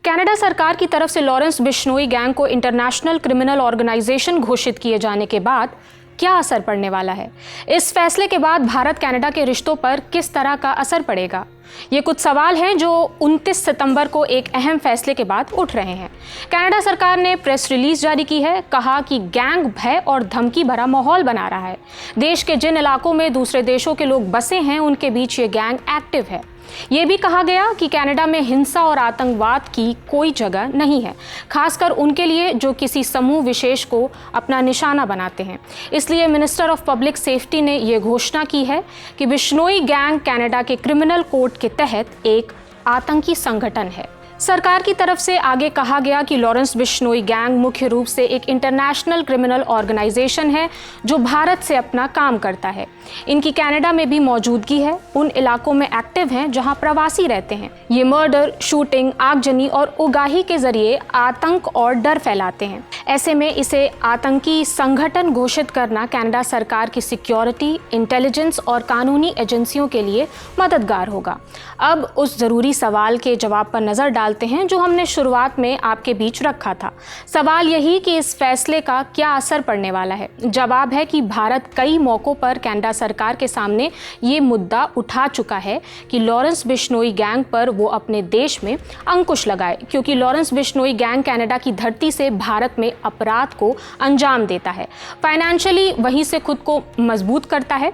Canada सरकार की तरफ से लॉरेंस बिश्नोई गैंग को इंटरनेशनल क्रिमिनल ऑर्गेनाइजेशन घोषित किए जाने के बाद क्या असर पड़ने वाला है? इस फैसले के बाद भारत कनाडा के रिश्तों पर किस तरह का असर पड़ेगा? ये कुछ सवाल हैं जो 29 सितंबर को एक अहम फैसले के बाद उठ रहे हैं। कनाडा सरकार ने प्रेस रिलीज जारी की है, कहा कि गैंग भय और धमकी भरा माहौल बना रहा है। देश के जिन इलाकों में दूसरे देशों के लोग बसे हैं उनके बीच ये गैंग एक्टिव है। ये भी कहा गया कि कनाडा में हिंसा और आतंकवाद की कोई जगह नहीं है, खासकर उनके लिए जो किसी समूह विशेष को अपना निशाना बनाते हैं। इसलिए मिनिस्टर ऑफ पब्लिक सेफ्टी ने ये घोषणा की है कि बिश्नोई गैंग कनाडा के क्रिमिनल कोड के तहत एक आतंकी संगठन है। सरकार की तरफ से आगे कहा गया कि लॉरेंस बिश्नोई गैंग मुख्य रूप से एक इंटरनेशनल क्रिमिनल ऑर्गेनाइजेशन है जो भारत से अपना काम करता है। इनकी कनाडा में भी मौजूदगी है, उन इलाकों में एक्टिव हैं जहां प्रवासी रहते हैं। ये मर्डर, शूटिंग, आगजनी और उगाही के जरिए आतंक और डर फैलाते हैं। ऐसे में इसे आतंकी संगठन घोषित करना कनाडा सरकार की सिक्योरिटी, इंटेलिजेंस और कानूनी एजेंसियों के लिए मददगार होगा। अब उस जरूरी सवाल के जवाब पर नजर डालते हैं जो हमने शुरुआत में आपके बीच रखा था। सवाल यही कि इस फैसले का क्या असर पड़ने वाला है। जवाब है कि भारत कई मौकों पर कनाडा सरकार के सामने ये मुद्दा उठा चुका है कि लॉरेंस बिश्नोई गैंग पर वो अपने देश में अंकुश लगाए, क्योंकि लॉरेंस बिश्नोई गैंग कनाडा की धरती से भारत में अपराध को अंजाम देता है, फाइनेंशियली वहीं से खुद को मजबूत करता है।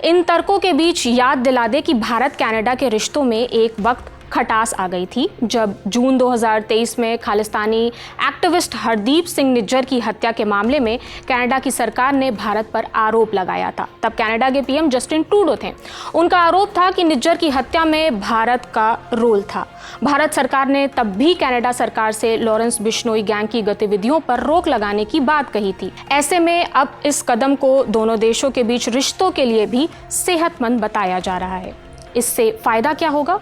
इन तर्कों के बीच याद दिला दे कि भारत कनाडा के रिश्तों में एक वक्त खटास आ गई थी जब जून 2023 में खालिस्तानी एक्टिविस्ट हरदीप सिंह निज्जर की हत्या के मामले में कनाडा की सरकार ने भारत पर आरोप लगाया था। तब कनाडा के पीएम जस्टिन ट्रूडो थे। उनका आरोप था कि निज्जर की हत्या में भारत का रोल था। भारत सरकार ने तब भी कनाडा सरकार से लॉरेंस बिश्नोई गैंग की गतिविधियों पर रोक लगाने की बात कही थी। ऐसे में अब इस कदम को दोनों देशों के बीच रिश्तों के लिए भी सेहतमंद बताया जा रहा है। इससे फ़ायदा क्या होगा?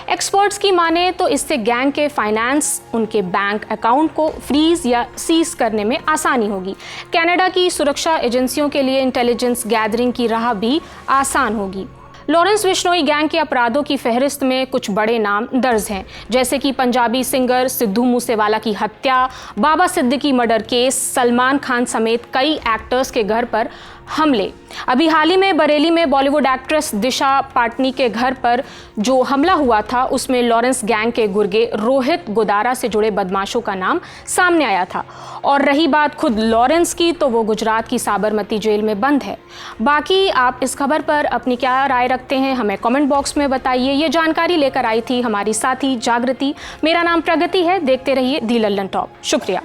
एक्सपर्ट्स की माने तो इससे गैंग के फाइनेंस, उनके बैंक अकाउंट को फ्रीज या सीज करने में आसानी होगी। कनाडा की सुरक्षा एजेंसियों के लिए इंटेलिजेंस गैदरिंग की राह भी आसान होगी। लॉरेंस बिश्नोई गैंग के अपराधों की फहरिस्त में कुछ बड़े नाम दर्ज हैं, जैसे कि पंजाबी सिंगर सिद्धू मूसेवाला की हत्या, बाबा सिद्दीकी मर्डर केस, सलमान खान समेत कई एक्टर्स के घर पर हमले। अभी हाल ही में बरेली में बॉलीवुड एक्ट्रेस दिशा पाटनी के घर पर जो हमला हुआ था उसमें लॉरेंस गैंग के गुर्गे रोहित गोदारा से जुड़े बदमाशों का नाम सामने आया था। और रही बात खुद लॉरेंस की, तो वो गुजरात की साबरमती जेल में बंद है। बाकी आप इस खबर पर अपनी क्या राय रखते हैं हमें कमेंट बॉक्स में बताइए। ये जानकारी लेकर आई थी हमारी साथी जागृति। मेरा नाम प्रगति है। देखते रहिए दी लल्लन टॉप। शुक्रिया।